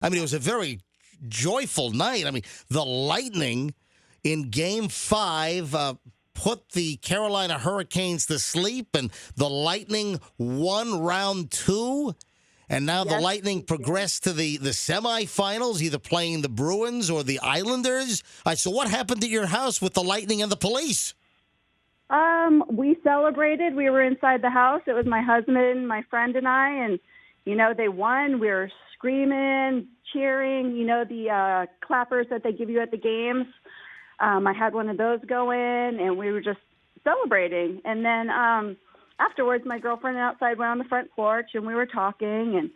I mean, it was a very joyful night. I mean, the Lightning in Game 5 put the Carolina Hurricanes to sleep, and the Lightning won round 2. And now the Lightning progressed to the semifinals, either playing the Bruins or the Islanders. All right, so what happened at your house with the Lightning and the police? We celebrated. We were inside the house. It was my husband, my friend, and I. And, they won. We were screaming, cheering, the clappers that they give you at the games. I had one of those going, and we were just celebrating. And then afterwards, my girlfriend and outside went on the front porch, and we were talking, and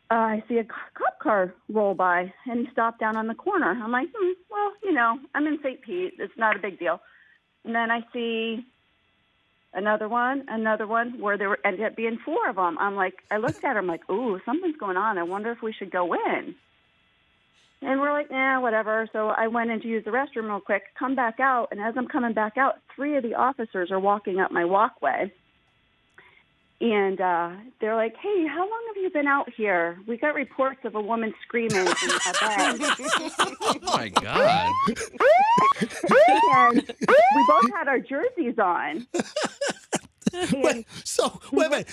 I see a cop car roll by, and he stopped down on the corner. I'm like, well, I'm in St. Pete. It's not a big deal. And then I see another one, where there ended up being 4 of them. I looked at her, I'm like, ooh, something's going on. I wonder if we should go in. And we're like, whatever. So I went in to use the restroom real quick, come back out, and as I'm coming back out, 3 of the officers are walking up my walkway. And they're like, hey, how long have you been out here? We got reports of a woman screaming in a bed. Oh, my God. And we both had our jerseys on. Wait a minute.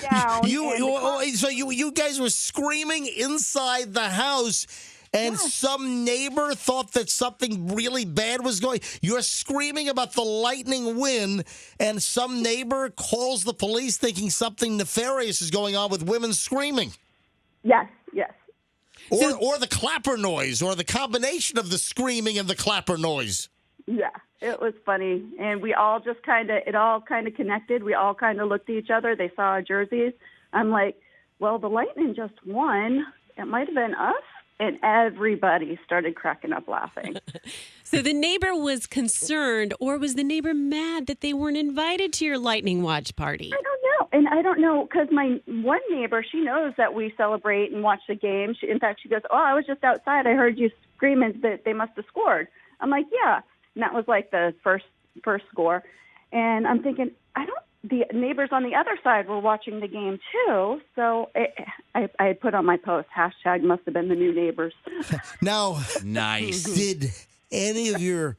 You guys were screaming inside the house, and some neighbor thought that something really bad was going. You're screaming about the Lightning win, and some neighbor calls the police thinking something nefarious is going on with women screaming. Yes. Or the clapper noise, or the combination of the screaming and the clapper noise. Yeah, it was funny. And we all just it all kind of connected. We all kind of looked at each other. They saw our jerseys. I'm like, well, the Lightning just won. It might have been us. And everybody started cracking up laughing. So the neighbor was concerned, or was the neighbor mad that they weren't invited to your Lightning Watch party? I don't know. And I don't know, because my one neighbor, she knows that we celebrate and watch the game. In fact, she goes, oh, I was just outside. I heard you screaming that they must have scored. I'm like, yeah. And that was like the first score. And I'm thinking, the neighbors on the other side were watching the game too. So I had put on my post, hashtag must have been the new neighbors. Now, nice. Did any of your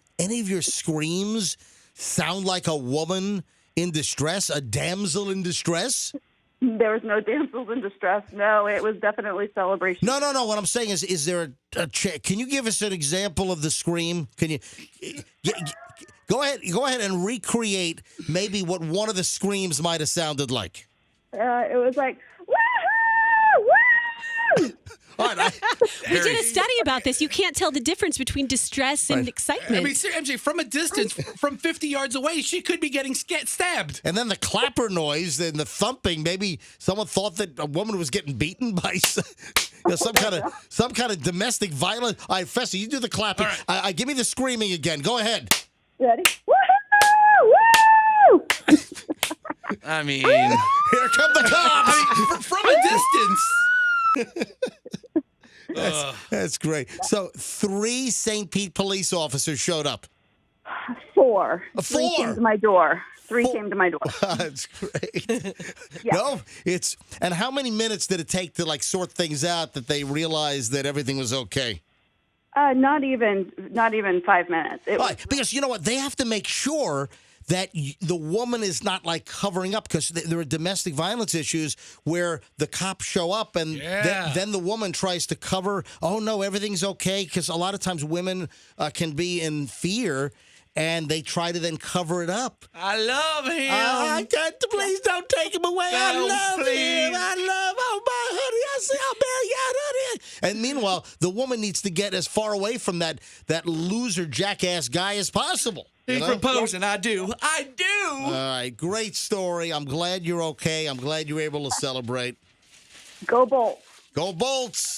screams sound like a woman in distress, a damsel in distress? There was no damsels in distress. No, it was definitely celebration. No. What I'm saying is there can you give us an example of the scream? Can you go ahead and recreate maybe what one of the screams might have sounded like? It was like, woohoo, woo! All right, We did a study about this. You can't tell the difference between distress and excitement. I mean, MJ, from a distance, from 50 yards away, she could be getting stabbed. And then the clapper noise and the thumping. Maybe someone thought that a woman was getting beaten by some kind of domestic violence. All right, Fessy, you do the clapping. Right. Give me the screaming again. Go ahead. Ready? Woohoo! Woo! I mean, Here come the cops. from a distance. That's great. So 3 St. Pete police officers showed up. 4. 4? 3 came to my door. 3 came to my door. That's great. Yeah. No, and how many minutes did it take to sort things out that they realized that everything was okay? Not even 5 minutes. Because you know what? They have to make sure that the woman is not covering up, because there are domestic violence issues where the cops show up and then the woman tries to cover. Oh, no, everything's okay. Because a lot of times women can be in fear and they try to then cover it up. I love him. I can't, please don't take him away. I love him. Oh, my honey. I see how bad you are, honey. And meanwhile, the woman needs to get as far away from that loser jackass guy as possible. He proposed, and I do. All right, great story. I'm glad you're okay. I'm glad you were able to celebrate. Go Bolts. Go Bolts.